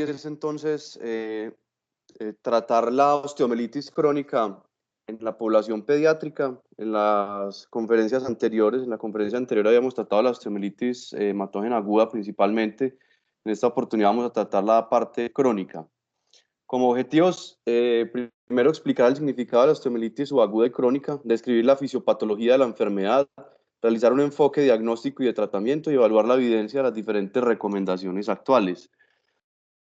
es entonces tratar la osteomielitis crónica en la población pediátrica. En las conferencias anteriores, en la conferencia anterior habíamos tratado la osteomielitis hematógena aguda principalmente. En esta oportunidad vamos a tratar la parte crónica. Como objetivos, primero explicar el significado de la osteomielitis subaguda y crónica, describir la fisiopatología de la enfermedad, realizar un enfoque diagnóstico y de tratamiento y evaluar la evidencia de las diferentes recomendaciones actuales.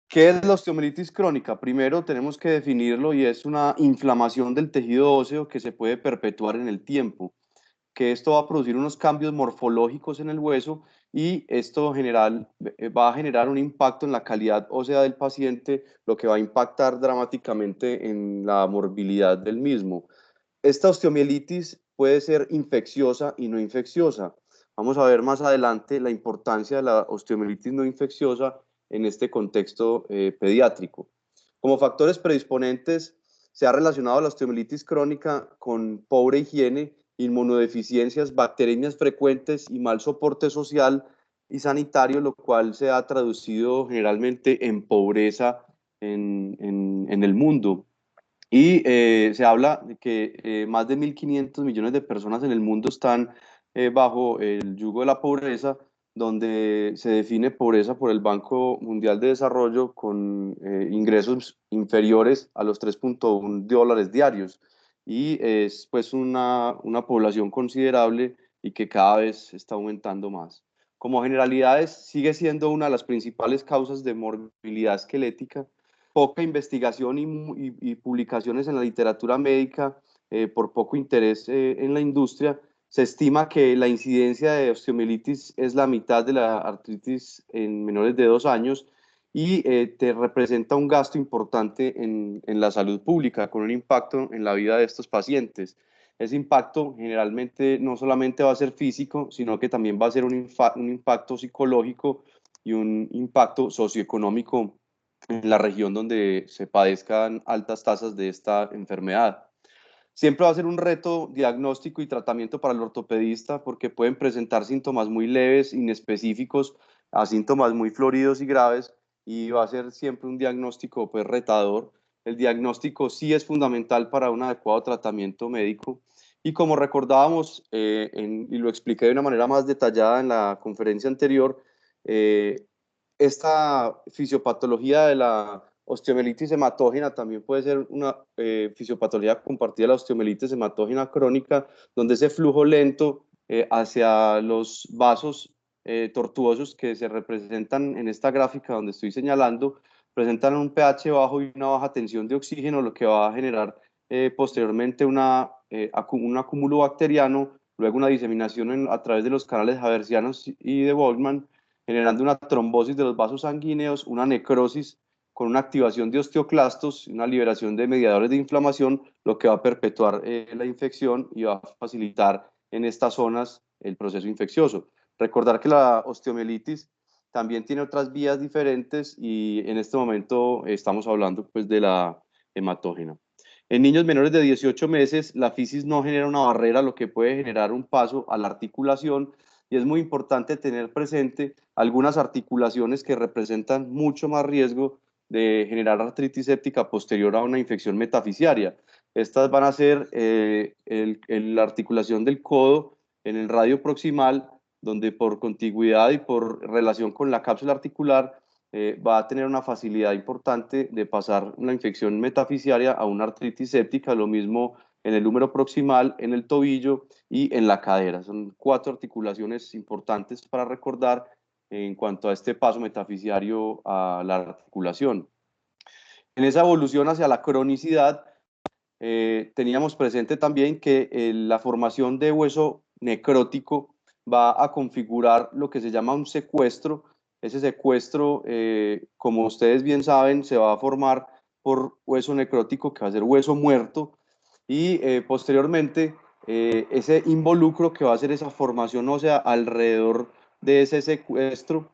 ¿Qué es la osteomielitis crónica? Primero tenemos que definirlo y es una inflamación del tejido óseo que se puede perpetuar en el tiempo, que esto va a producir unos cambios morfológicos en el hueso y esto va a generar un impacto en la calidad ósea del paciente, lo que va a impactar dramáticamente en la morbilidad del mismo. Esta osteomielitis puede ser infecciosa y no infecciosa. Vamos a ver más adelante la importancia de la osteomielitis no infecciosa en este contexto pediátrico. Como factores predisponentes, se ha relacionado la osteomielitis crónica con pobre higiene, inmunodeficiencias, bacteriemias frecuentes y mal soporte social y sanitario, lo cual se ha traducido generalmente en pobreza en el mundo. Y se habla de que más de 1.500 millones de personas en el mundo están bajo el yugo de la pobreza, donde se define pobreza por el Banco Mundial de Desarrollo con ingresos inferiores a los $3.1 diarios. Y es pues una población considerable y que cada vez está aumentando más. Como generalidades, sigue siendo una de las principales causas de morbilidad esquelética. Poca investigación y publicaciones en la literatura médica, por poco interés en la industria. Se estima que la incidencia de osteomielitis es la mitad de la artritis en menores de 2 años y te representa un gasto importante en la salud pública, con un impacto en la vida de estos pacientes. Ese impacto generalmente no solamente va a ser físico, sino que también va a ser un impacto psicológico y un impacto socioeconómico en la región donde se padezcan altas tasas de esta enfermedad. Siempre va a ser un reto diagnóstico y tratamiento para el ortopedista porque pueden presentar síntomas muy leves, inespecíficos, a síntomas muy floridos y graves, y va a ser siempre un diagnóstico pues retador. El diagnóstico sí es fundamental para un adecuado tratamiento médico y como recordábamos y lo expliqué de una manera más detallada en la conferencia anterior, esta fisiopatología de la osteomielitis hematógena también puede ser una fisiopatología compartida de la osteomielitis hematógena crónica, donde ese flujo lento hacia los vasos tortuosos que se representan en esta gráfica donde estoy señalando, presentan un pH bajo y una baja tensión de oxígeno, lo que va a generar posteriormente un acúmulo bacteriano, luego una diseminación a través de los canales haversianos y de Boltzmann, generando una trombosis de los vasos sanguíneos, una necrosis con una activación de osteoclastos, una liberación de mediadores de inflamación, lo que va a perpetuar la infección y va a facilitar en estas zonas el proceso infeccioso. Recordar que la osteomielitis también tiene otras vías diferentes y en este momento estamos hablando pues de la hematógena. En niños menores de 18 meses, la fisis no genera una barrera, lo que puede generar un paso a la articulación, y es muy importante tener presente algunas articulaciones que representan mucho más riesgo de generar artritis séptica posterior a una infección metafisiaria. Estas van a ser la articulación del codo en el radio proximal, donde por contigüidad y por relación con la cápsula articular va a tener una facilidad importante de pasar una infección metafisiaria a una artritis séptica, lo mismo en el húmero proximal, en el tobillo y en la cadera. Son 4 articulaciones importantes para recordar en cuanto a este paso metafisiario a la articulación. En esa evolución hacia la cronicidad, teníamos presente también que la formación de hueso necrótico va a configurar lo que se llama un secuestro. Ese secuestro, como ustedes bien saben, se va a formar por hueso necrótico, que va a ser hueso muerto, y posteriormente ese involucro que va a ser esa formación ósea alrededor de ese secuestro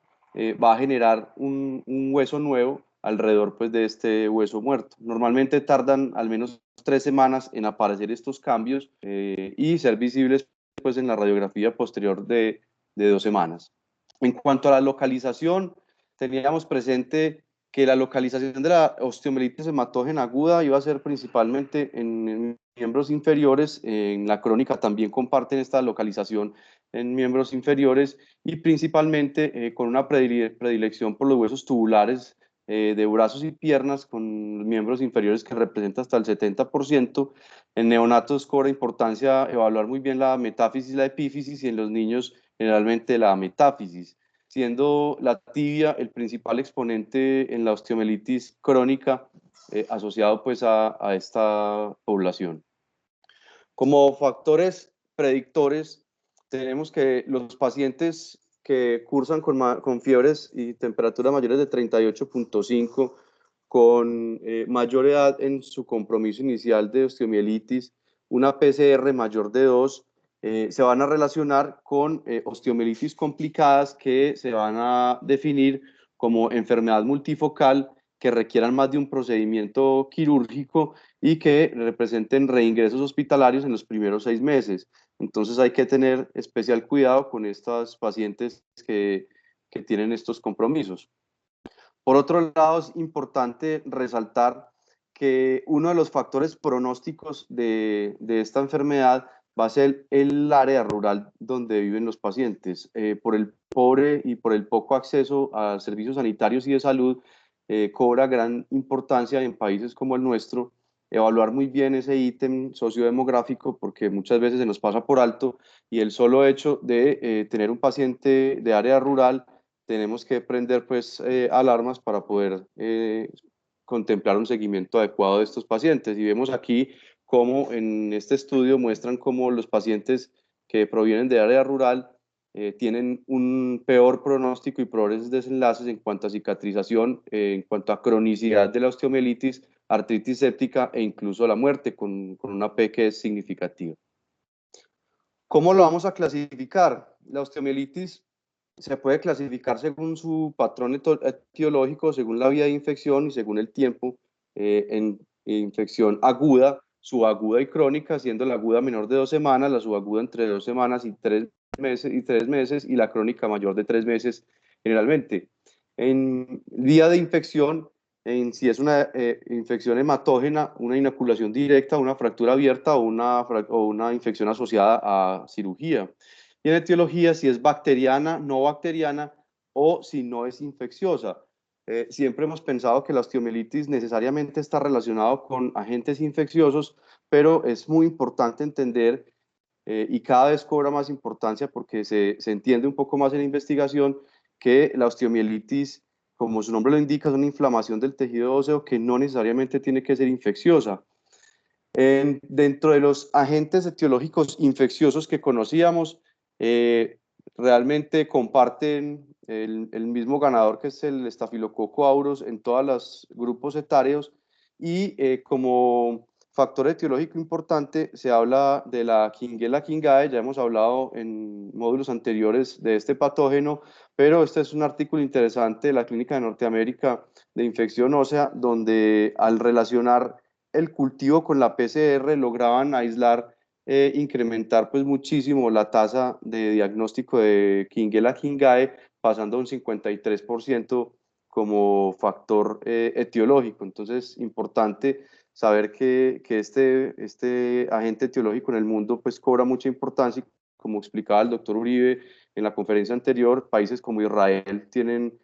va a generar un hueso nuevo alrededor pues, de este hueso muerto. Normalmente tardan al menos 3 semanas en aparecer estos cambios y ser visibles pues, en la radiografía posterior de 2 semanas. En cuanto a la localización, teníamos presente que la localización de la osteomielitis hematógena aguda iba a ser principalmente en miembros inferiores. En la crónica también comparten esta localización en miembros inferiores y principalmente con una predilección por los huesos tubulares de brazos y piernas, con miembros inferiores que representa hasta el 70%. En neonatos cobra importancia evaluar muy bien la metáfisis y la epífisis, y en los niños generalmente la metáfisis, siendo la tibia el principal exponente en la osteomielitis crónica asociado pues a esta población. Como factores predictores, tenemos que los pacientes que cursan con fiebres y temperaturas mayores de 38.5, con mayor edad en su compromiso inicial de osteomielitis, una PCR mayor de 2, se van a relacionar con osteomielitis complicadas que se van a definir como enfermedad multifocal, que requieran más de un procedimiento quirúrgico y que representen reingresos hospitalarios en los primeros 6 meses. Entonces hay que tener especial cuidado con estas pacientes que tienen estos compromisos. Por otro lado, es importante resaltar que uno de los factores pronósticos de esta enfermedad va a ser el área rural donde viven los pacientes. Por el pobre y por el poco acceso a servicios sanitarios y de salud, cobra gran importancia en países como el nuestro evaluar muy bien ese ítem sociodemográfico, porque muchas veces se nos pasa por alto, y el solo hecho de tener un paciente de área rural, tenemos que prender pues alarmas para poder contemplar un seguimiento adecuado de estos pacientes. Y vemos aquí cómo en este estudio muestran cómo los pacientes que provienen de área rural tienen un peor pronóstico y peores desenlaces en cuanto a cicatrización, en cuanto a cronicidad de la osteomielitis, artritis séptica e incluso la muerte con una P que es significativa. ¿Cómo lo vamos a clasificar? La osteomielitis se puede clasificar según su patrón etiológico, según la vía de infección y según el tiempo en infección aguda, subaguda y crónica, siendo la aguda menor de 2 semanas, la subaguda entre 2 semanas y 3 meses, y la crónica mayor de 3 meses generalmente. En vía de infección, en si es una infección hematógena, una inoculación directa, una fractura abierta o una infección asociada a cirugía. Y en etiología, si es bacteriana, no bacteriana o si no es infecciosa. Siempre hemos pensado que la osteomielitis necesariamente está relacionado con agentes infecciosos, pero es muy importante entender y cada vez cobra más importancia porque se entiende un poco más en la investigación que la osteomielitis, como su nombre lo indica, es una inflamación del tejido óseo que no necesariamente tiene que ser infecciosa. Dentro de los agentes etiológicos infecciosos que conocíamos, realmente comparten el mismo ganador, que es el estafilococo aureus, en todos los grupos etarios, y como factor etiológico importante se habla de la Shigella shingae. Ya hemos hablado en módulos anteriores de este patógeno, pero este es un artículo interesante de la Clínica de Norteamérica de Infección Ósea, donde al relacionar el cultivo con la PCR lograban aislar, incrementar pues muchísimo la tasa de diagnóstico de Shigella shingae, pasando a un 53% como factor etiológico. Entonces, importante saber que este agente etiológico en el mundo pues cobra mucha importancia. Como explicaba el doctor Uribe en la conferencia anterior, países como Israel tienen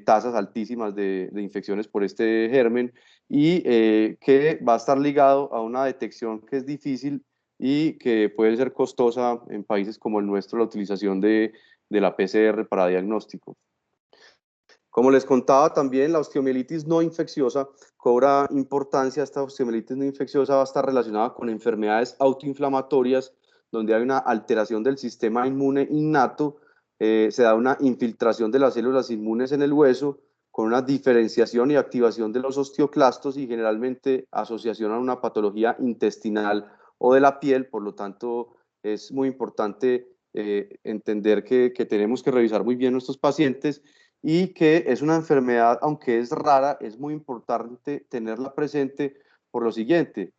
tasas altísimas de infecciones por este germen, y que va a estar ligado a una detección que es difícil y que puede ser costosa en países como el nuestro, la utilización de la PCR para diagnóstico. Como les contaba también, la osteomielitis no infecciosa cobra importancia. Esta osteomielitis no infecciosa va a estar relacionada con enfermedades autoinflamatorias, donde hay una alteración del sistema inmune innato, se da una infiltración de las células inmunes en el hueso, con una diferenciación y activación de los osteoclastos y generalmente asociación a una patología intestinal o de la piel. Por lo tanto, es muy importante entender que tenemos que revisar muy bien nuestros pacientes, y que es una enfermedad, aunque es rara, es muy importante tenerla presente por lo siguiente.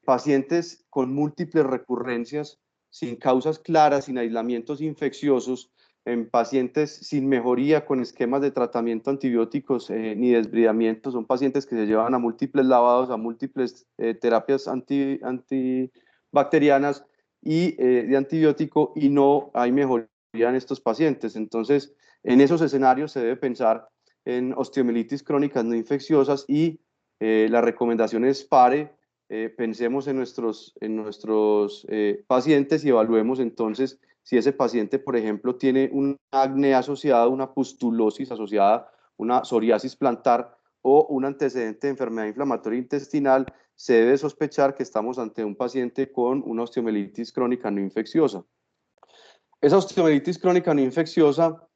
Pacientes con múltiples recurrencias, sin causas claras, sin aislamientos infecciosos, en pacientes sin mejoría con esquemas de tratamiento antibióticos ni desbridamiento. Son pacientes que se llevan a múltiples lavados, a múltiples terapias antibacterianas y de antibiótico, y no hay mejoría en estos pacientes. Entonces, en esos escenarios se debe pensar en osteomielitis crónicas no infecciosas, y la recomendación es pensemos en nuestros pacientes y evaluemos entonces si ese paciente, por ejemplo, tiene un acné asociado, una pustulosis asociada, una psoriasis plantar o un antecedente de enfermedad inflamatoria intestinal. Se debe sospechar que estamos ante un paciente con una osteomielitis crónica no infecciosa. Esa osteomielitis crónica no infecciosa,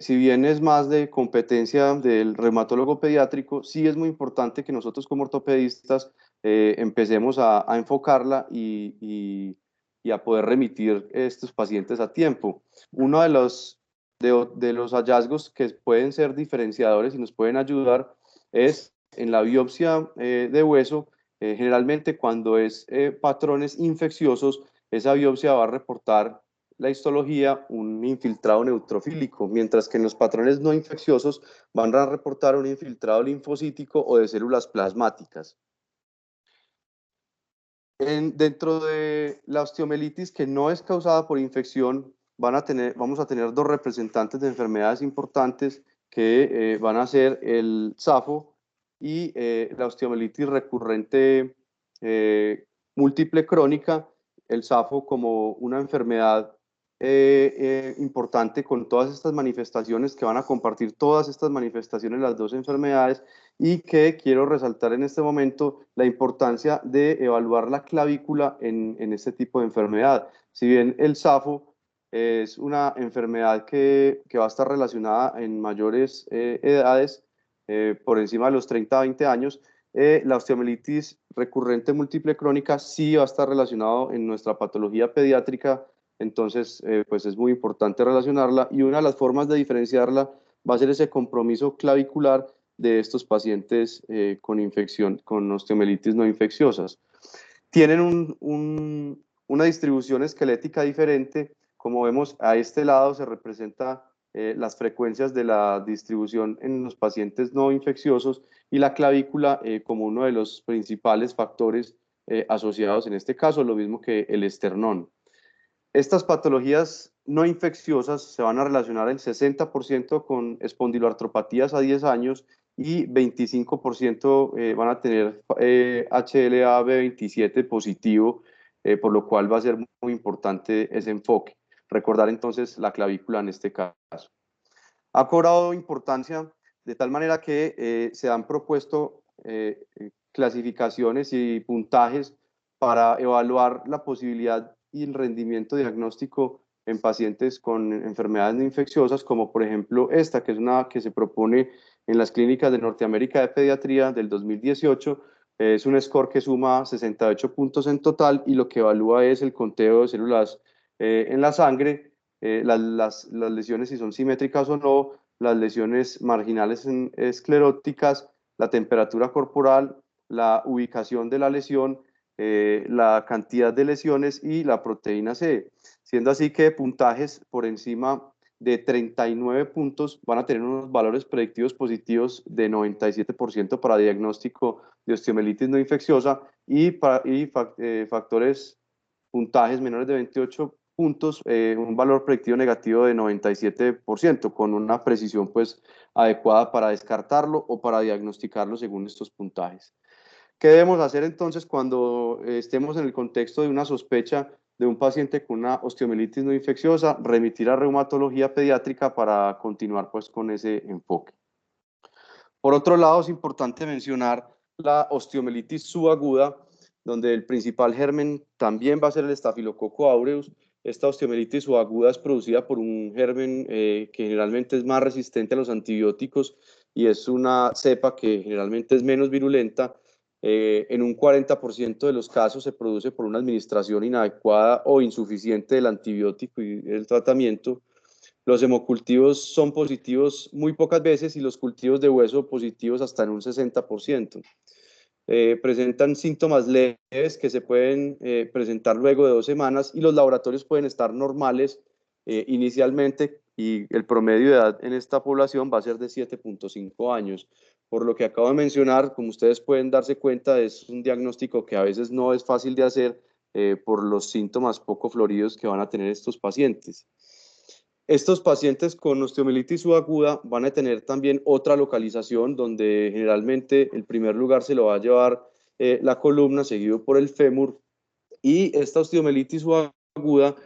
si bien es más de competencia del reumatólogo pediátrico, sí es muy importante que nosotros como ortopedistas empecemos a enfocarla y a poder remitir estos pacientes a tiempo. Uno de los hallazgos que pueden ser diferenciadores y nos pueden ayudar es en la biopsia de hueso. Generalmente cuando es patrones infecciosos, esa biopsia va a reportar la histología un infiltrado neutrofílico, mientras que en los patrones no infecciosos van a reportar un infiltrado linfocítico o de células plasmáticas. Dentro de la osteomielitis que no es causada por infección, vamos a tener dos representantes de enfermedades importantes que van a ser el SAFO y la osteomielitis recurrente múltiple crónica. El SAFO como una enfermedad importante con todas estas manifestaciones, que van a compartir todas estas manifestaciones las dos enfermedades, y que quiero resaltar en este momento la importancia de evaluar la clavícula en este tipo de enfermedad. Si bien el SAFO es una enfermedad que va a estar relacionada en mayores edades, por encima de los 30 a 20 años, la osteomielitis recurrente múltiple crónica sí va a estar relacionado en nuestra patología pediátrica. Entonces, pues es muy importante relacionarla, y una de las formas de diferenciarla va a ser ese compromiso clavicular de estos pacientes con infección, con osteomielitis no infecciosas. Tienen una distribución esquelética diferente. Como vemos, a este lado se representa las frecuencias de la distribución en los pacientes no infecciosos, y la clavícula como uno de los principales factores asociados en este caso, lo mismo que el esternón. Estas patologías no infecciosas se van a relacionar el 60% con espondiloartropatías a 10 años, y 25% van a tener HLA-B27 positivo, por lo cual va a ser muy importante ese enfoque. Recordar entonces la clavícula en este caso. Ha cobrado importancia de tal manera que se han propuesto clasificaciones y puntajes para evaluar la posibilidad y el rendimiento diagnóstico en pacientes con enfermedades no infecciosas, como por ejemplo esta, que es una que se propone en las clínicas de Norteamérica de Pediatría del 2018. Es un score que suma 68 puntos en total, y lo que evalúa es el conteo de células en la sangre, las lesiones si son simétricas o no, las lesiones marginales escleróticas, la temperatura corporal, la ubicación de la lesión, la cantidad de lesiones y la proteína C, siendo así que puntajes por encima de 39 puntos van a tener unos valores predictivos positivos de 97% para diagnóstico de osteomielitis no infecciosa, factores, puntajes menores de 28 puntos, un valor predictivo negativo de 97%, con una precisión pues adecuada para descartarlo o para diagnosticarlo según estos puntajes. ¿Qué debemos hacer entonces cuando estemos en el contexto de una sospecha de un paciente con una osteomielitis no infecciosa? Remitir a reumatología pediátrica para continuar pues con ese enfoque. Por otro lado, es importante mencionar la osteomielitis subaguda, donde el principal germen también va a ser el Staphylococcus aureus. Esta osteomielitis subaguda es producida por un germen que generalmente es más resistente a los antibióticos, y es una cepa que generalmente es menos virulenta. En un 40% de los casos se produce por una administración inadecuada o insuficiente del antibiótico y el tratamiento. Los hemocultivos son positivos muy pocas veces, y los cultivos de hueso positivos hasta en un 60%. Presentan síntomas leves que se pueden presentar luego de 2 semanas, y los laboratorios pueden estar normales inicialmente, y el promedio de edad en esta población va a ser de 7.5 años. Por lo que acabo de mencionar, como ustedes pueden darse cuenta, es un diagnóstico que a veces no es fácil de hacer por los síntomas poco floridos que van a tener estos pacientes. Estos pacientes con osteomielitis subaguda van a tener también otra localización donde generalmente el primer lugar se lo va a llevar la columna, seguido por el fémur, y esta osteomielitis subaguda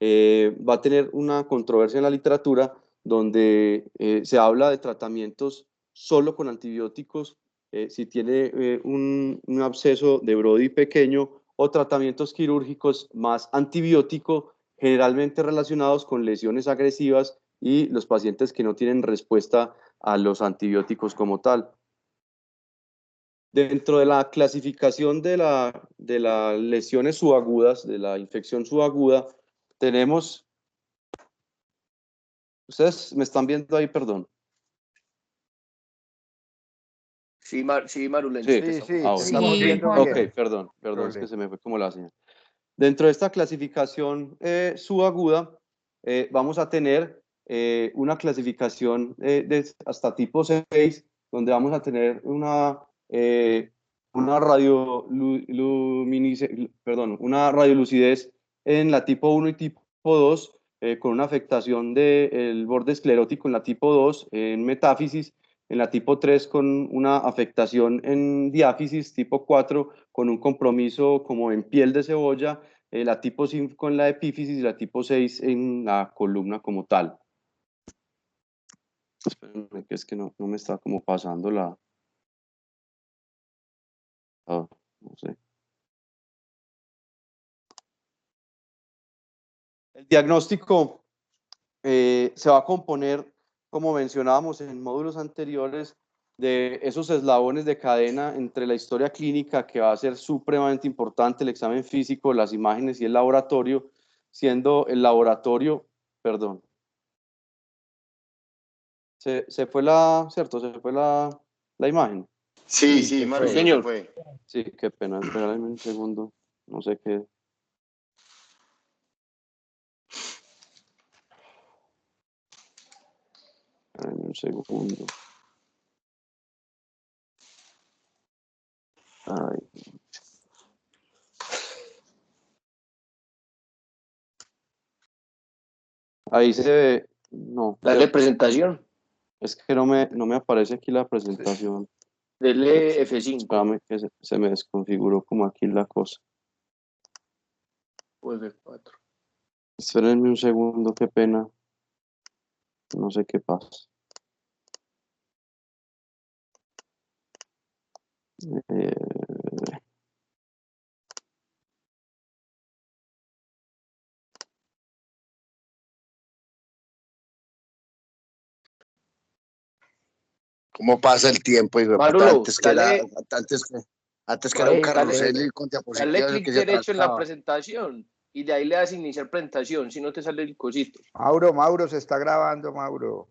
va a tener una controversia en la literatura donde se habla de tratamientos solo con antibióticos, si tiene un absceso de Brody pequeño, o tratamientos quirúrgicos más antibiótico, generalmente relacionados con lesiones agresivas y los pacientes que no tienen respuesta a los antibióticos como tal. Dentro de la clasificación de las lesiones subagudas, de la infección subaguda, tenemos, ustedes me están viendo ahí, perdón. Sí, Marulencho. Sí, Sí, ahora. te estamos Sí, viendo Juan. Ok, bien. perdón, es que se me fue como la señal. Dentro de esta clasificación subaguda, vamos a tener una clasificación de hasta tipo 6, donde vamos a tener una una radiolucidez en la tipo 1 y tipo 2, con una afectación del borde esclerótico en la tipo 2, en metáfisis, en la tipo 3 con una afectación en diáfisis, tipo 4 con un compromiso como en piel de cebolla, la tipo 5 en la epífisis y la tipo 6 en la columna como tal. Espérenme, que es que no me está como pasando la... no sé. El diagnóstico se va a componer, como mencionábamos en módulos anteriores, de esos eslabones de cadena entre la historia clínica, que va a ser supremamente importante, el examen físico, las imágenes y el laboratorio, siendo el laboratorio, perdón, se fue ¿cierto? Se fue la imagen. Sí, Sí, se Maru, fue. señor. Fue. Sí, qué pena, espérame un segundo, no sé qué. Espérame un segundo. Ay. Ahí se ve, no, Dale presentación. es que no me aparece aquí la presentación. Dele F5 Espérame que se me desconfiguró como aquí la cosa. o F4. Espérenme un segundo, qué pena. No sé qué pasa. Eh, ¿Cómo pasa el tiempo? Hijo de puta? Marulo, Antes que era, antes que era un carrusel y con dale diapositivas el clic que se derecho en la atascaba. presentación y de ahí le das iniciar presentación, si no te sale el cosito. Mauro, se está grabando, Mauro.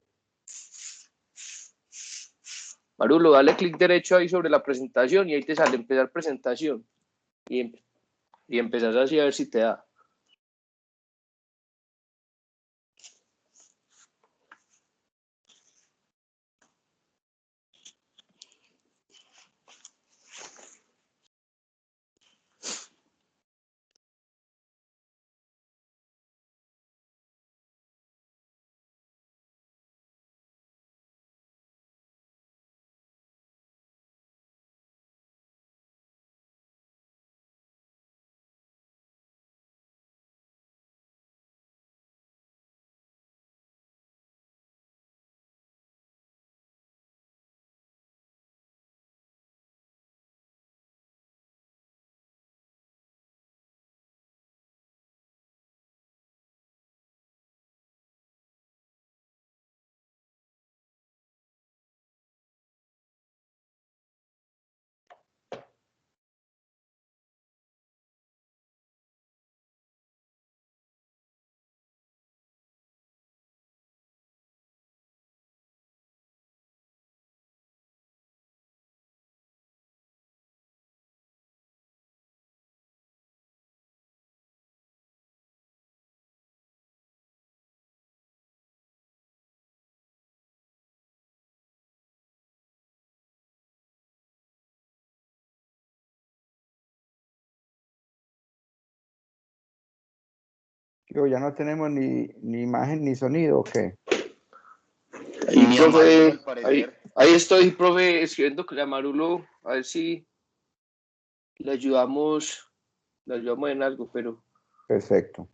Marulo, dale clic derecho ahí sobre la presentación y ahí te sale empezar presentación. Y empezás así a ver si te da. Yo ya no tenemos ni imagen ni sonido, ¿o qué? Ahí, profe, ahí estoy, profe, escribiendo que la Marulo, a ver si le ayudamos en algo, pero Perfecto.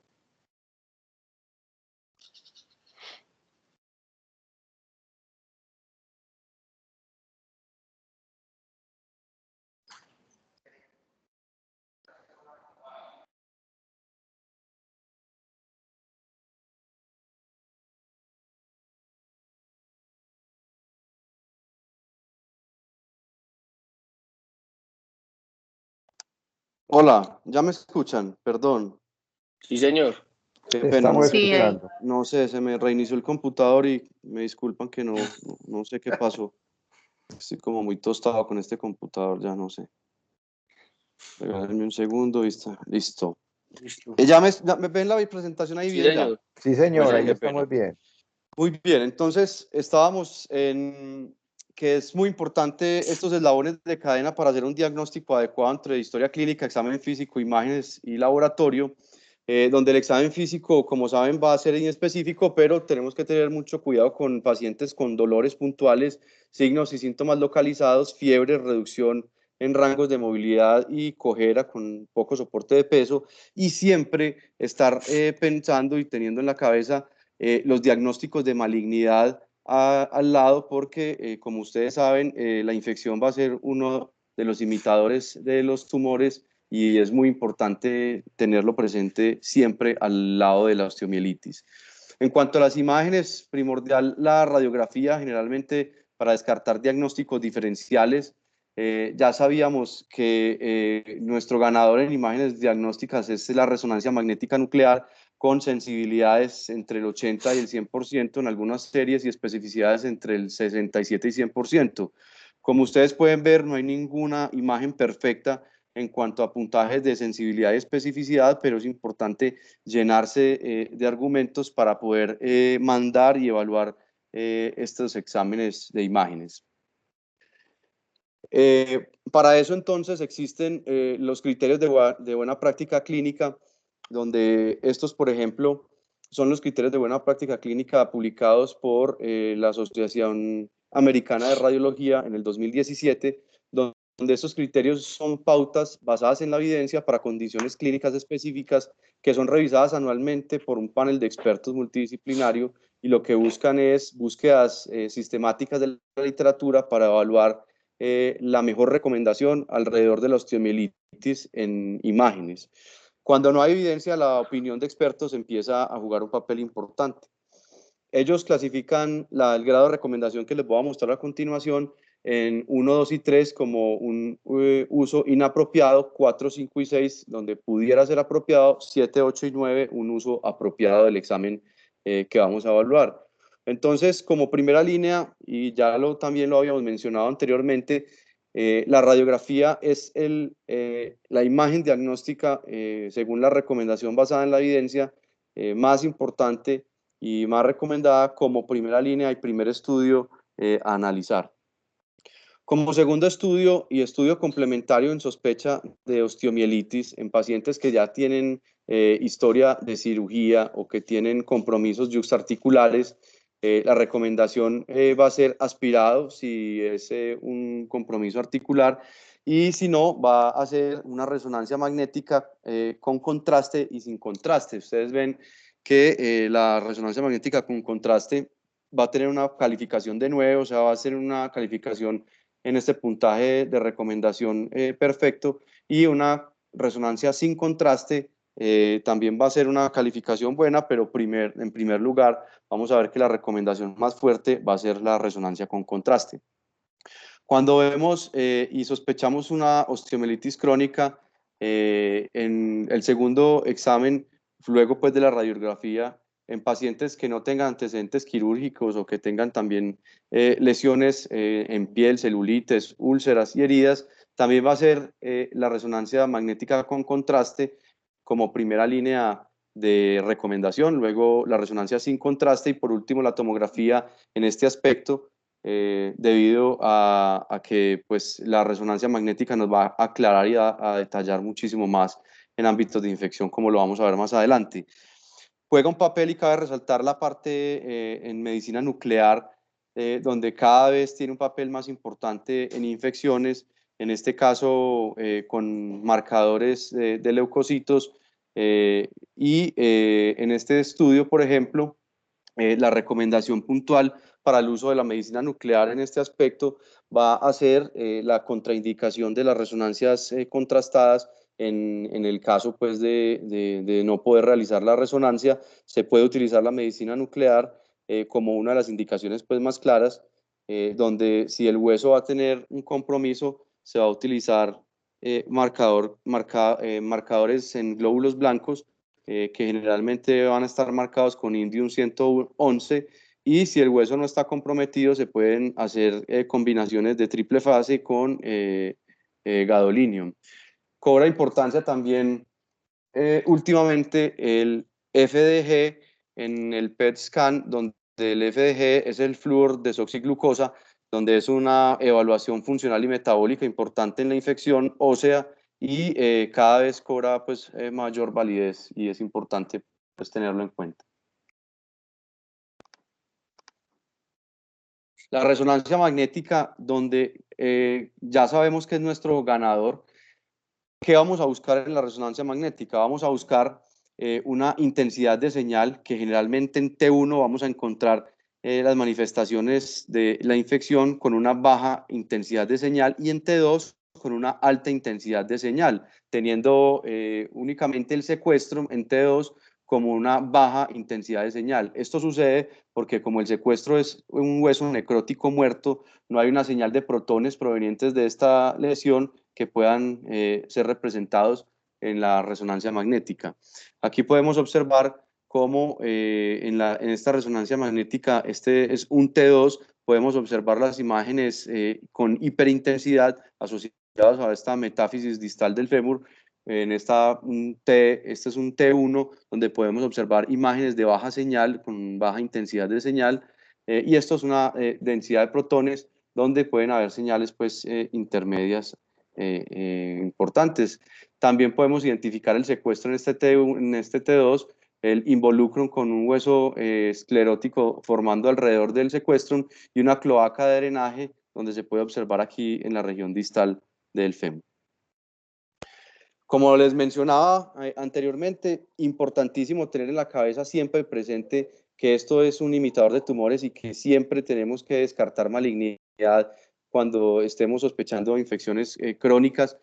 Hola, ¿ya me escuchan? Perdón, sí, señor. qué Te pena, no estamos sé qué, escuchando. no sé, se me reinició el computador y me disculpan que no sé qué pasó. Estoy como muy tostado con este computador, ya no sé. Regálenme un segundo y está, listo. Listo. Ya me ven la presentación ahí Sí, bien ya. señor. Sí, señor, Bueno, ahí qué pena. estamos bien. Muy bien, entonces estábamos en que es muy importante estos eslabones de cadena para hacer un diagnóstico adecuado entre historia clínica, examen físico, imágenes y laboratorio, donde el examen físico, como saben, va a ser inespecífico, pero tenemos que tener mucho cuidado con pacientes con dolores puntuales, signos y síntomas localizados, fiebre, reducción en rangos de movilidad y cojera con poco soporte de peso, y siempre estar pensando y teniendo en la cabeza los diagnósticos de malignidad al lado porque, como ustedes saben, la infección va a ser uno de los imitadores de los tumores y es muy importante tenerlo presente siempre al lado de la osteomielitis. En cuanto a las imágenes, primordial la radiografía, generalmente para descartar diagnósticos diferenciales. Ya sabíamos que nuestro ganador en imágenes diagnósticas es la resonancia magnética nuclear, con sensibilidades entre el 80 y el 100% en algunas series y especificidades entre el 67 y 100%. Como ustedes pueden ver, no hay ninguna imagen perfecta en cuanto a puntajes de sensibilidad y especificidad, pero es importante llenarse de argumentos para poder mandar y evaluar estos exámenes de imágenes. Para eso entonces existen los criterios de buena práctica clínica, donde estos, por ejemplo, son los criterios de buena práctica clínica publicados por la Asociación Americana de Radiología en el 2017, donde estos criterios son pautas basadas en la evidencia para condiciones clínicas específicas que son revisadas anualmente por un panel de expertos multidisciplinario y lo que buscan es búsquedas sistemáticas de la literatura para evaluar la mejor recomendación alrededor de la osteomielitis en imágenes. Cuando no hay evidencia, la opinión de expertos empieza a jugar un papel importante. Ellos clasifican el grado de recomendación que les voy a mostrar a continuación en 1, 2 y 3 como un uso inapropiado, 4, 5 y 6 donde pudiera ser apropiado, 7, 8 y 9 un uso apropiado del examen que vamos a evaluar. Entonces, como primera línea, y ya también lo habíamos mencionado anteriormente, la radiografía es la imagen diagnóstica, según la recomendación basada en la evidencia, más importante y más recomendada como primera línea y primer estudio a analizar. Como segundo estudio y estudio complementario en sospecha de osteomielitis en pacientes que ya tienen historia de cirugía o que tienen compromisos yuxarticulares, la recomendación va a ser aspirado si es un compromiso articular y si no, va a ser una resonancia magnética con contraste y sin contraste. Ustedes ven que la resonancia magnética con contraste va a tener una calificación de 9, o sea, va a ser una calificación en este puntaje de recomendación perfecto, y una resonancia sin contraste también va a ser una calificación buena, pero en primer lugar vamos a ver que la recomendación más fuerte va a ser la resonancia con contraste. Cuando vemos y sospechamos una osteomielitis crónica, en el segundo examen, luego pues de la radiografía, en pacientes que no tengan antecedentes quirúrgicos o que tengan también lesiones en piel, celulitis, úlceras y heridas, también va a ser la resonancia magnética con contraste como primera línea de recomendación, luego la resonancia sin contraste y por último la tomografía en este aspecto, debido a que pues, la resonancia magnética nos va a aclarar y a detallar muchísimo más en ámbitos de infección, como lo vamos a ver más adelante. juega un papel y cabe resaltar la parte en medicina nuclear, donde cada vez tiene un papel más importante en infecciones, en este caso con marcadores de leucocitos, en este estudio, por ejemplo, la recomendación puntual para el uso de la medicina nuclear en este aspecto va a ser la contraindicación de las resonancias contrastadas en el caso pues, de no poder realizar la resonancia. Se puede utilizar la medicina nuclear como una de las indicaciones pues, más claras, donde si el hueso va a tener un compromiso, se va a utilizar marcadores en glóbulos blancos que generalmente van a estar marcados con indium 111, y si el hueso no está comprometido se pueden hacer combinaciones de triple fase con gadolinium. Cobra importancia también últimamente el FDG en el PET scan, donde el FDG es el flúor desoxiglucosa, donde es una evaluación funcional y metabólica importante en la infección ósea, y cada vez cobra pues, mayor validez, y es importante pues, tenerlo en cuenta. La resonancia magnética, donde ya sabemos que es nuestro ganador. ¿Qué vamos a buscar en la resonancia magnética? Vamos a buscar una intensidad de señal, que generalmente en T1 vamos a encontrar las manifestaciones de la infección con una baja intensidad de señal, y en T2 con una alta intensidad de señal, teniendo únicamente el secuestro en T2 como una baja intensidad de señal. Esto sucede porque como el secuestro es un hueso necrótico muerto, no hay una señal de protones provenientes de esta lesión que puedan ser representados en la resonancia magnética. Aquí podemos observar cómo en esta resonancia magnética, este es un T2, podemos observar las imágenes con hiperintensidad asociadas a esta metáfisis distal del fémur. Este es un T1, donde podemos observar imágenes de baja señal, con baja intensidad de señal, y esto es una densidad de protones, donde pueden haber señales pues, intermedias importantes. También podemos identificar el secuestro en este T2, el involucrum con un hueso esclerótico formando alrededor del secuestrum, y una cloaca de drenaje, donde se puede observar aquí en la región distal del fémur. Como les mencionaba anteriormente, importantísimo tener en la cabeza siempre presente que esto es un imitador de tumores, y que siempre tenemos que descartar malignidad cuando estemos sospechando infecciones crónicas,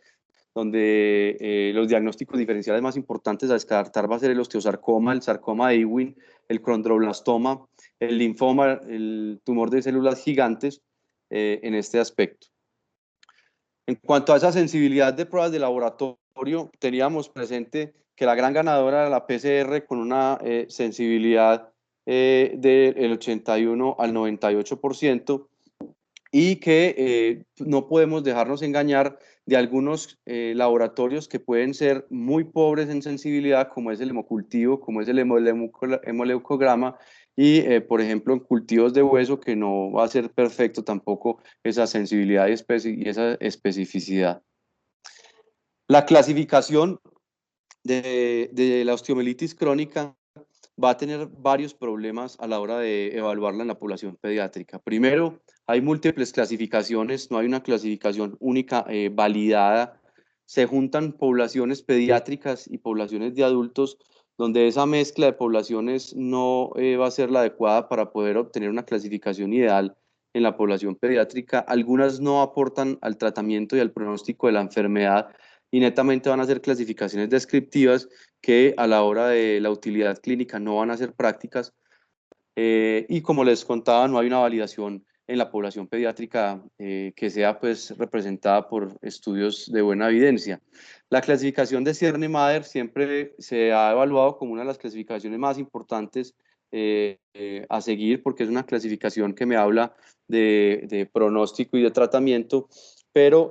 donde los diagnósticos diferenciales más importantes a descartar va a ser el osteosarcoma, el sarcoma de Ewing, el condroblastoma, el linfoma, el tumor de células gigantes en este aspecto. En cuanto a esa sensibilidad de pruebas de laboratorio, teníamos presente que la gran ganadora era la PCR, con una sensibilidad del 81 al 98%, y que no podemos dejarnos engañar de algunos laboratorios que pueden ser muy pobres en sensibilidad, como es el hemocultivo, como es el hemoleucograma, y por ejemplo en cultivos de hueso, que no va a ser perfecto tampoco esa sensibilidad y esa especificidad. La clasificación de la osteomielitis crónica va a tener varios problemas a la hora de evaluarla en la población pediátrica. Primero, hay múltiples clasificaciones, no hay una clasificación única validada. Se juntan poblaciones pediátricas y poblaciones de adultos, donde esa mezcla de poblaciones no va a ser la adecuada para poder obtener una clasificación ideal en la población pediátrica. Algunas no aportan al tratamiento y al pronóstico de la enfermedad, y netamente van a ser clasificaciones descriptivas que a la hora de la utilidad clínica no van a ser prácticas. Y como les contaba, no hay una validación en la población pediátrica que sea pues, representada por estudios de buena evidencia. La clasificación de Cierne-Maher siempre se ha evaluado como una de las clasificaciones más importantes a seguir, porque es una clasificación que me habla de pronóstico y de tratamiento, pero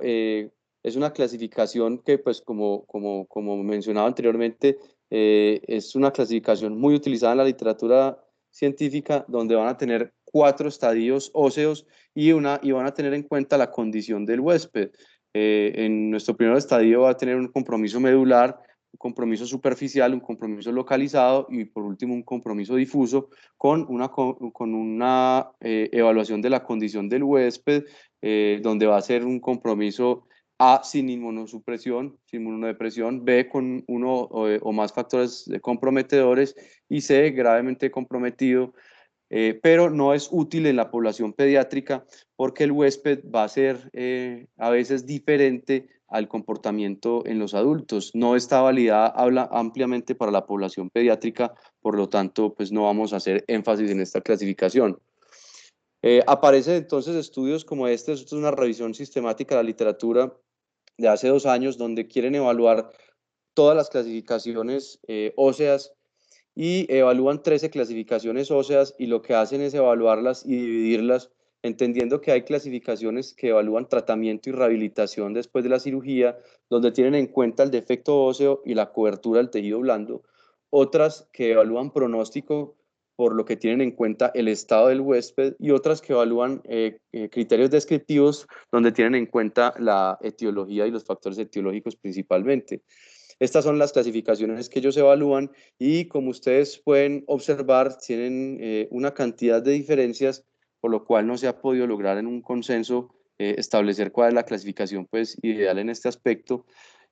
es una clasificación que, pues, como mencionaba anteriormente, es una clasificación muy utilizada en la literatura científica, donde van a tener 4 estadios óseos y van a tener en cuenta la condición del huésped. En nuestro primer estadio va a tener un compromiso medular, un compromiso superficial, un compromiso localizado y por último un compromiso difuso con una evaluación de la condición del huésped, donde va a ser un compromiso A sin inmunosupresión, sin inmunodepresión, B con uno o más factores comprometedores y C gravemente comprometido. Pero no es útil en la población pediátrica porque el huésped va a ser a veces diferente al comportamiento en los adultos. No está validada habla ampliamente para la población pediátrica, por lo tanto, pues no vamos a hacer énfasis en esta clasificación. Aparecen entonces estudios como este, esto es una revisión sistemática de la literatura de hace 2 años, donde quieren evaluar todas las clasificaciones óseas y evalúan 13 clasificaciones óseas y lo que hacen es evaluarlas y dividirlas, entendiendo que hay clasificaciones que evalúan tratamiento y rehabilitación después de la cirugía, donde tienen en cuenta el defecto óseo y la cobertura del tejido blando, otras que evalúan pronóstico por lo que tienen en cuenta el estado del huésped y otras que evalúan criterios descriptivos donde tienen en cuenta la etiología y los factores etiológicos principalmente. Estas son las clasificaciones que ellos evalúan y como ustedes pueden observar, tienen una cantidad de diferencias, por lo cual no se ha podido lograr en un consenso establecer cuál es la clasificación pues, ideal en este aspecto.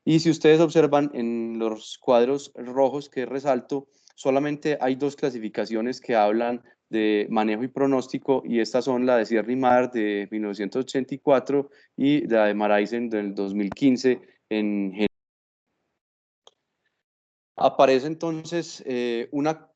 Y si ustedes observan en los cuadros rojos que resalto, solamente hay 2 clasificaciones que hablan de manejo y pronóstico, y estas son la de Sierra y Mar de 1984 y la de Maraisen del 2015 en general. Aparece entonces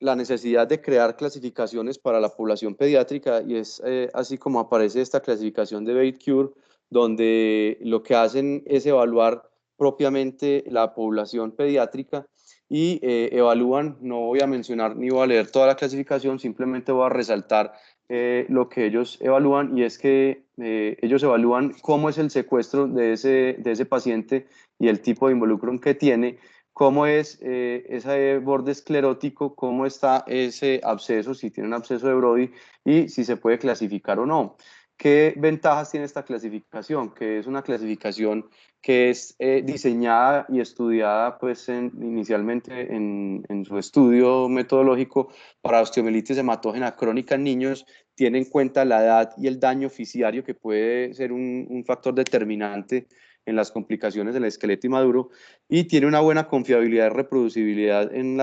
la necesidad de crear clasificaciones para la población pediátrica y es así como aparece esta clasificación de Beit-Cure, donde lo que hacen es evaluar propiamente la población pediátrica y evalúan, no voy a mencionar ni voy a leer toda la clasificación, simplemente voy a resaltar lo que ellos evalúan, y es que ellos evalúan cómo es el secuestro de ese paciente y el tipo de involucro que tiene, cómo es ese borde esclerótico, cómo está ese absceso, si tiene un absceso de Brody y si se puede clasificar o no. ¿Qué ventajas tiene esta clasificación? Que es una clasificación que es diseñada y estudiada pues, inicialmente en su estudio metodológico para osteomielitis hematógena crónica en niños, tiene en cuenta la edad y el daño fisiario que puede ser un factor determinante en las complicaciones del esqueleto inmaduro, y tiene una buena confiabilidad y reproducibilidad en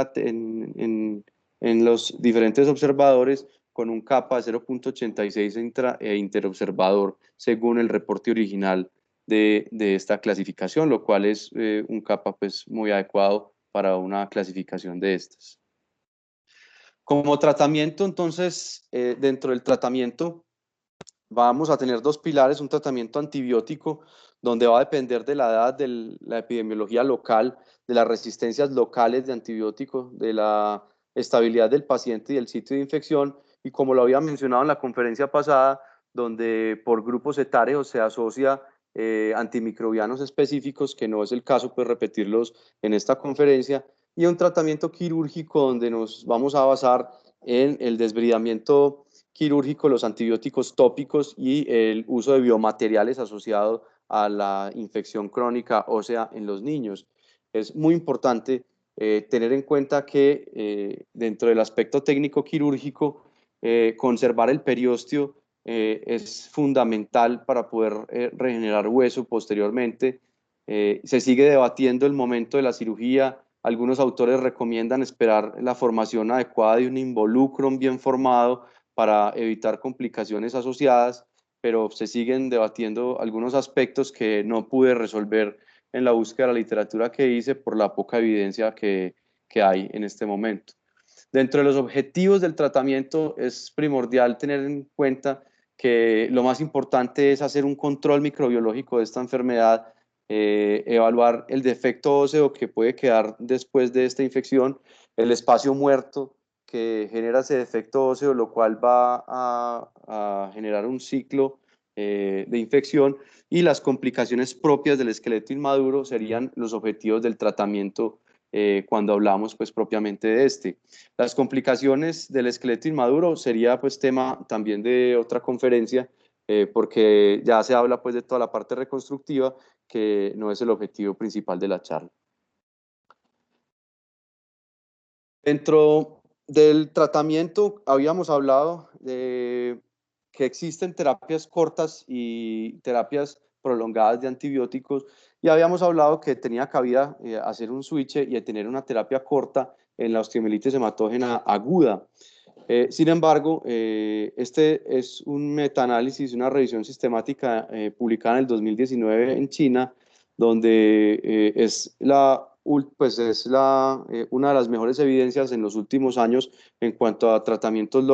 los diferentes observadores, con un kappa de 0.86 interobservador según el reporte original de esta clasificación, lo cual es un kappa pues, muy adecuado para una clasificación de estas. Como tratamiento, entonces, dentro del tratamiento vamos a tener 2 pilares: un tratamiento antibiótico, donde va a depender de la edad, de la epidemiología local, de las resistencias locales de antibióticos, de la estabilidad del paciente y del sitio de infección, y como lo había mencionado en la conferencia pasada, donde por grupos etarios se asocia antimicrobianos específicos, que no es el caso pues repetirlos en esta conferencia, y un tratamiento quirúrgico donde nos vamos a basar en el desbridamiento quirúrgico, los antibióticos tópicos y el uso de biomateriales asociado a la infección crónica ósea en los niños. Es muy importante tener en cuenta que dentro del aspecto técnico quirúrgico, conservar el periósteo es fundamental para poder regenerar hueso posteriormente. Se sigue debatiendo el momento de la cirugía. Algunos autores recomiendan esperar la formación adecuada de un involucrum bien formado para evitar complicaciones asociadas, pero se siguen debatiendo algunos aspectos que no pude resolver en la búsqueda de la literatura que hice por la poca evidencia que hay en este momento. Dentro de los objetivos del tratamiento es primordial tener en cuenta que lo más importante es hacer un control microbiológico de esta enfermedad, evaluar el defecto óseo que puede quedar después de esta infección, el espacio muerto que genera ese defecto óseo, lo cual va a generar un ciclo de infección, y las complicaciones propias del esqueleto inmaduro serían los objetivos del tratamiento cuando hablamos pues propiamente de este. Las complicaciones del esqueleto inmaduro sería pues tema también de otra conferencia, porque ya se habla pues de toda la parte reconstructiva, que no es el objetivo principal de la charla. Dentro del tratamiento habíamos hablado de que existen terapias cortas y terapias prolongadas de antibióticos, y habíamos hablado que tenía cabida hacer un switch y tener una terapia corta en la osteomielitis hematógena aguda. Sin embargo, este es un metaanálisis, una revisión sistemática publicada en el 2019 en China, donde una de las mejores evidencias en los últimos años en cuanto a tratamientos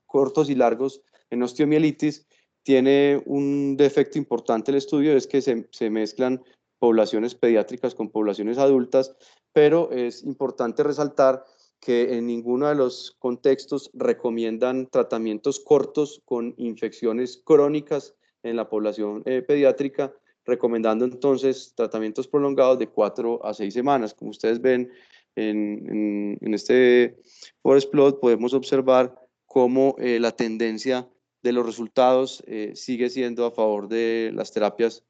cortos y largos en osteomielitis. Tiene un defecto importante el estudio, es que se mezclan poblaciones pediátricas con poblaciones adultas, pero es importante resaltar que en ninguno de los contextos recomiendan tratamientos cortos con infecciones crónicas en la población pediátrica, recomendando entonces tratamientos prolongados de 4 a 6 semanas. Como ustedes ven en este forest plot, podemos observar cómo la tendencia de los resultados sigue siendo a favor de las terapias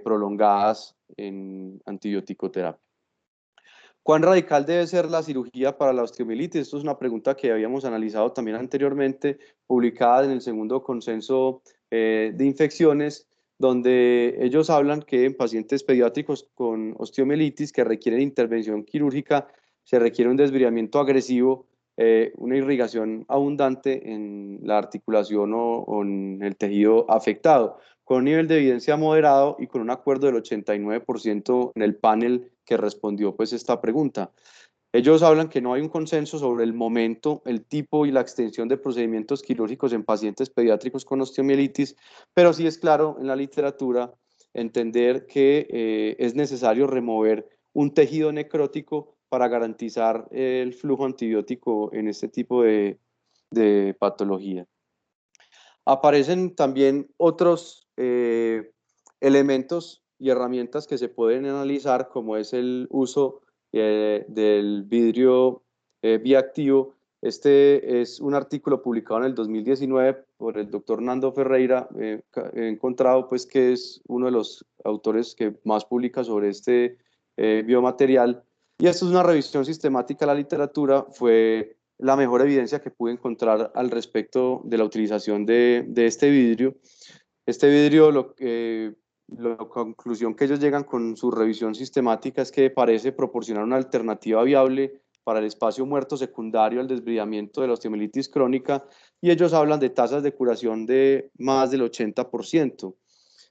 prolongadas en antibiótico-terapia. ¿Cuán radical debe ser la cirugía para la osteomielitis? Esto es una pregunta que habíamos analizado también anteriormente, publicada en el segundo consenso de infecciones, donde ellos hablan que en pacientes pediátricos con osteomielitis que requieren intervención quirúrgica se requiere un desviamiento agresivo, una irrigación abundante en la articulación o en el tejido afectado, con un nivel de evidencia moderado y con un acuerdo del 89% en el panel que respondió pues esta pregunta. Ellos hablan que no hay un consenso sobre el momento, el tipo y la extensión de procedimientos quirúrgicos en pacientes pediátricos con osteomielitis, pero sí es claro en la literatura entender que es necesario remover un tejido necrótico para garantizar el flujo antibiótico en este tipo de patología. Aparecen también otros elementos y herramientas que se pueden analizar, como es el uso del vidrio bioactivo. Este es un artículo publicado en el 2019 por el doctor Nando Ferreira. He encontrado pues, que es uno de los autores que más publica sobre este biomaterial. Y esto es una revisión sistemática de la literatura. Fue la mejor evidencia que pude encontrar al respecto de la utilización de este vidrio. Este vidrio, la conclusión que ellos llegan con su revisión sistemática es que parece proporcionar una alternativa viable para el espacio muerto secundario al desbridamiento de la osteomielitis crónica, y ellos hablan de tasas de curación de más del 80%.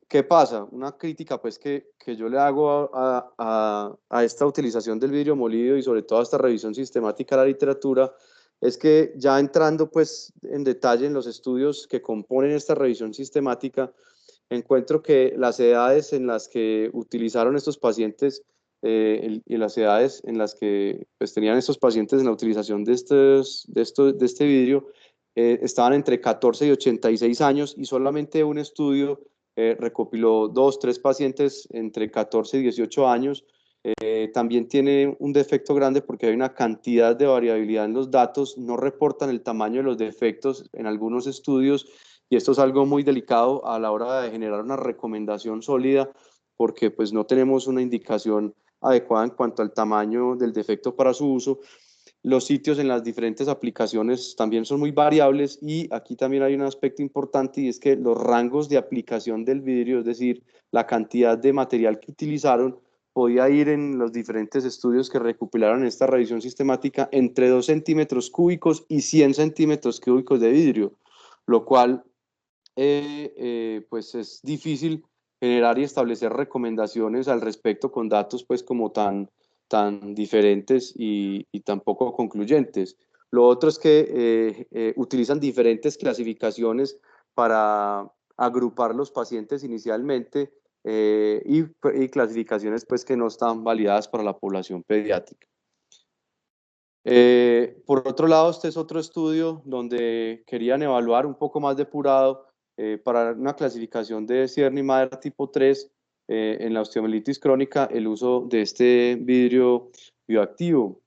¿Qué pasa? Una crítica pues que yo le hago a esta utilización del vidrio molido y sobre todo a esta revisión sistemática de la literatura es que ya entrando pues en detalle en los estudios que componen esta revisión sistemática, encuentro que las edades en las que utilizaron estos pacientes y las edades en las que pues, tenían estos pacientes en la utilización de este vidrio estaban entre 14 y 86 años, y solamente un estudio recopiló 2, 3 pacientes entre 14 y 18 años. También tiene un defecto grande porque hay una cantidad de variabilidad en los datos, no reportan el tamaño de los defectos en algunos estudios, y esto es algo muy delicado a la hora de generar una recomendación sólida, porque pues no tenemos una indicación adecuada en cuanto al tamaño del defecto para su uso. Los sitios en las diferentes aplicaciones también son muy variables, y aquí también hay un aspecto importante, y es que los rangos de aplicación del vidrio, es decir, la cantidad de material que utilizaron, podía ir en los diferentes estudios que recopilaron esta revisión sistemática entre 2 centímetros cúbicos y 100 centímetros cúbicos de vidrio, lo cual pues es difícil generar y establecer recomendaciones al respecto con datos pues como tan diferentes y tan poco concluyentes. Lo otro es que utilizan diferentes clasificaciones para agrupar los pacientes inicialmente, y clasificaciones pues que no están validadas para la población pediátrica. Por otro lado, este es otro estudio donde querían evaluar un poco más depurado para una clasificación de Sierre-Mayer tipo 3 en la osteomielitis crónica el uso de este vidrio bioactivo.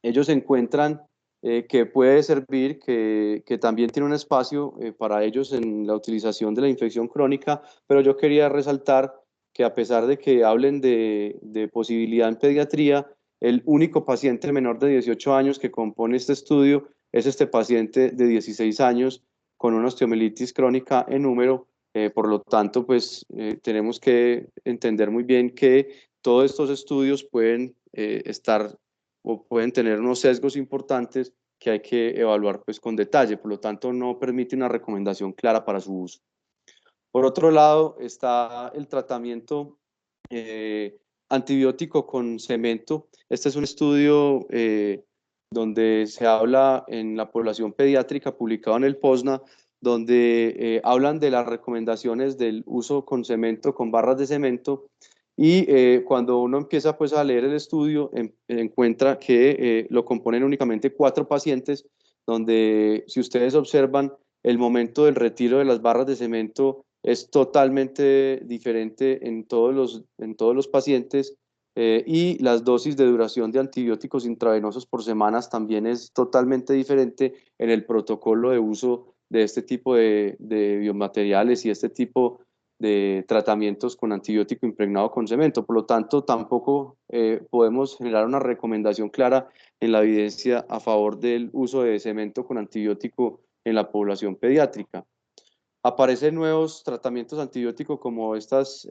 Ellos encuentran que puede servir, que también tiene un espacio para ellos en la utilización de la infección crónica, pero yo quería resaltar que a pesar de que hablen de posibilidad en pediatría, El único paciente menor de 18 años que compone este estudio es este paciente de 16 años con una osteomielitis crónica en húmero. Por lo tanto, pues tenemos que entender muy bien que todos estos estudios pueden estar o pueden tener unos sesgos importantes que hay que evaluar pues con detalle. Por lo tanto, no permite una recomendación clara para su uso. Por otro lado, está el tratamiento antibiótico con cemento. Este es un estudio donde se habla en la población pediátrica, publicado en el POSNA, donde hablan de las recomendaciones del uso con cemento, con barras de cemento, y cuando uno empieza pues a leer el estudio, encuentra que lo componen únicamente 4 pacientes, donde si ustedes observan, el momento del retiro de las barras de cemento es totalmente diferente en todos los pacientes, y las dosis de duración de antibióticos intravenosos por semanas también es totalmente diferente en el protocolo de uso de este tipo de biomateriales y este tipo de tratamientos con antibiótico impregnado con cemento. Por lo tanto, tampoco podemos generar una recomendación clara en la evidencia a favor del uso de cemento con antibiótico en la población pediátrica. Aparecen nuevos tratamientos antibióticos como estas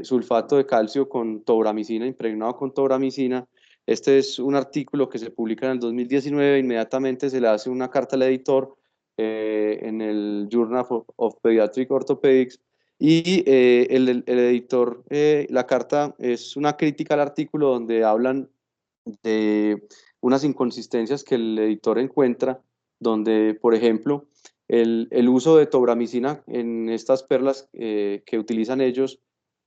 sulfato de calcio con tobramicina, impregnado con tobramicina. Este es un artículo que se publica en el 2019, inmediatamente se le hace una carta al editor en el Journal of Pediatric Orthopedics, y el editor, la carta es una crítica al artículo donde hablan de unas inconsistencias que el editor encuentra, donde, por ejemplo, el uso de tobramicina en estas perlas que utilizan ellos,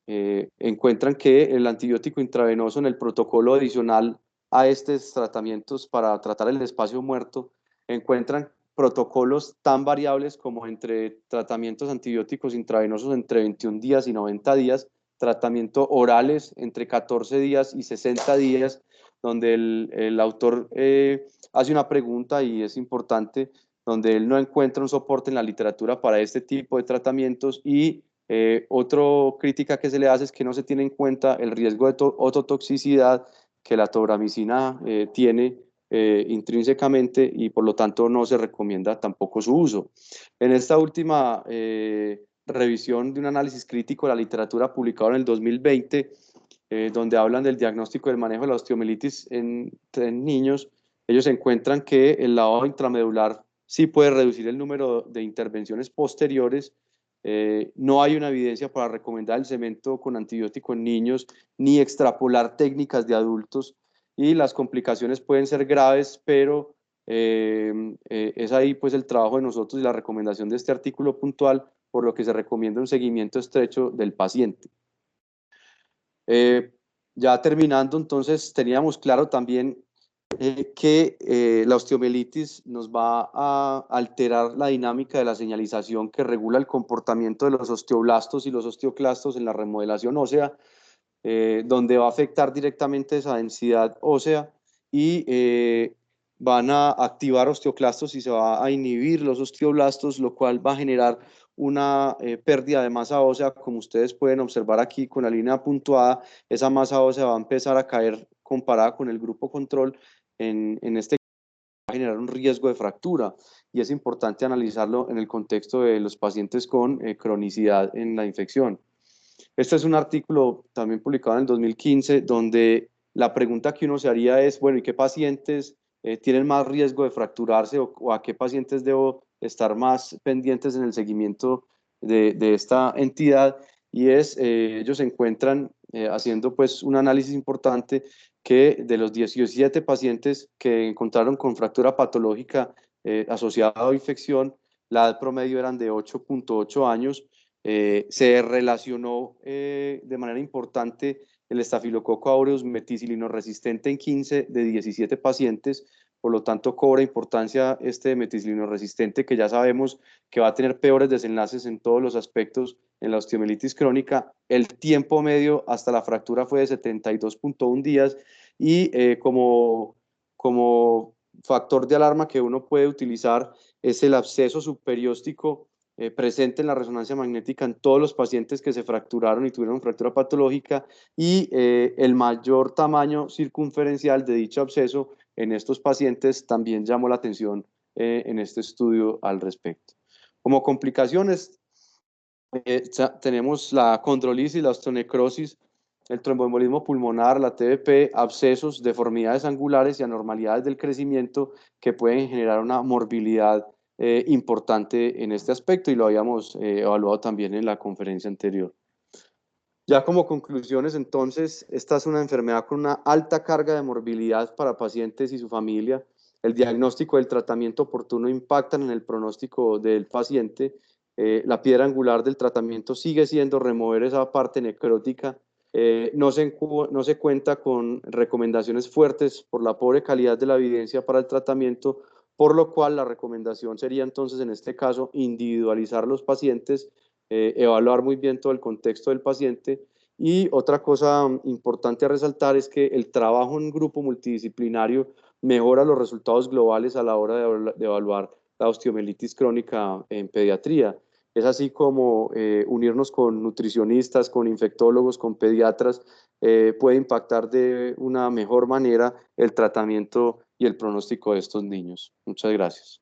encuentran que el antibiótico intravenoso en el protocolo adicional a estos tratamientos para tratar el espacio muerto, encuentran protocolos tan variables como entre tratamientos antibióticos intravenosos entre 21 días y 90 días, tratamientos orales entre 14 días y 60 días, donde el autor hace una pregunta y es importante, donde él no encuentra un soporte en la literatura para este tipo de tratamientos, y otra crítica que se le hace es que no se tiene en cuenta el riesgo de ototoxicidad que la tobramicina tiene intrínsecamente, y por lo tanto no se recomienda tampoco su uso. En esta última revisión de un análisis crítico de la literatura publicado en el 2020, donde hablan del diagnóstico del manejo de la osteomielitis en niños, ellos encuentran que el lavado intramedular sí puede reducir el número de intervenciones posteriores. No hay una evidencia para recomendar el cemento con antibiótico en niños, ni extrapolar técnicas de adultos, y las complicaciones pueden ser graves, pero es ahí pues el trabajo de nosotros y la recomendación de este artículo puntual, por lo que se recomienda un seguimiento estrecho del paciente. Ya terminando, entonces teníamos claro también que la osteomielitis nos va a alterar la dinámica de la señalización que regula el comportamiento de los osteoblastos y los osteoclastos en la remodelación ósea, donde va a afectar directamente esa densidad ósea, y van a activar osteoclastos y se va a inhibir los osteoblastos, lo cual va a generar una pérdida de masa ósea. Como ustedes pueden observar aquí con la línea puntuada, esa masa ósea va a empezar a caer comparada con el grupo control. En este va a generar un riesgo de fractura, y es importante analizarlo en el contexto de los pacientes con cronicidad en la infección. Este es un artículo también publicado en el 2015, donde la pregunta que uno se haría es, bueno, ¿y qué pacientes tienen más riesgo de fracturarse, o a qué pacientes debo estar más pendientes en el seguimiento de esta entidad? Y ellos se encuentran haciendo pues un análisis importante, que de los 17 pacientes que encontraron con fractura patológica asociada a infección, la edad promedio eran de 8.8 años. Se relacionó de manera importante el estafilococo aureus meticilino resistente en 15 de 17 pacientes. Por lo tanto, cobra importancia este meticilino resistente, que ya sabemos que va a tener peores desenlaces en todos los aspectos en la osteomielitis crónica. El tiempo medio hasta la fractura fue de 72.1 días, y como factor de alarma que uno puede utilizar es el absceso subperióstico presente en la resonancia magnética en todos los pacientes que se fracturaron y tuvieron fractura patológica, y el mayor tamaño circunferencial de dicho absceso en estos pacientes también llamó la atención en este estudio al respecto. Como complicaciones, tenemos la condrolisis, la osteonecrosis, el tromboembolismo pulmonar, la TBP, abscesos, deformidades angulares y anormalidades del crecimiento que pueden generar una morbilidad importante en este aspecto, y lo habíamos evaluado también en la conferencia anterior. Ya como conclusiones, entonces, esta es una enfermedad con una alta carga de morbilidad para pacientes y su familia. El diagnóstico y el tratamiento oportuno impactan en el pronóstico del paciente. La piedra angular del tratamiento sigue siendo remover esa parte necrótica. No se cuenta con recomendaciones fuertes por la pobre calidad de la evidencia para el tratamiento, por lo cual la recomendación sería entonces en este caso individualizar los pacientes, evaluar muy bien todo el contexto del paciente. Y otra cosa importante a resaltar es que el trabajo en grupo multidisciplinario mejora los resultados globales a la hora de evaluar la osteomielitis crónica en pediatría. Es así como unirnos con nutricionistas, con infectólogos, con pediatras, puede impactar de una mejor manera el tratamiento y el pronóstico de estos niños. Muchas gracias.